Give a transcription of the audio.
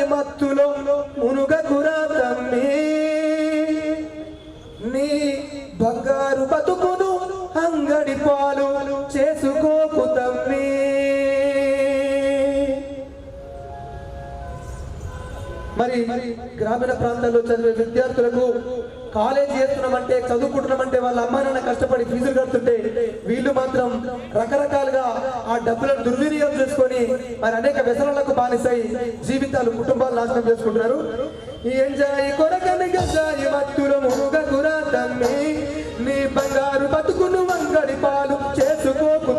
గంజాయి మత్తులో మునుగకురా తమ్మి నీ బంగారు బతుకును అంగడి పాలు చేసుకోకు తమ్మి. మరి గ్రామీణ ప్రాంతాల్లో చదివే విద్యార్థులకు కాలేజీ చేస్తున్నామంటే చదువుకుంటున్నామంటే వాళ్ళ అమ్మా నాన్న కష్టపడి ఫీజులు కడుతుంటే వీళ్ళు మాత్రం రకరకాలుగా ఆ డబ్బులను దుర్వినియోగం చేసుకొని మరి అనేక వ్యసనాలకు బానిసై జీవితాలు కుటుంబాలు నాశనం చేసుకుంటున్నారు. ఈ ఎంజాయి కొరకని గంజాయి మత్తులో మునుగకురా తమ్మి నీ బంగారు బతుకును అంగడి పాలు చేసుకోకు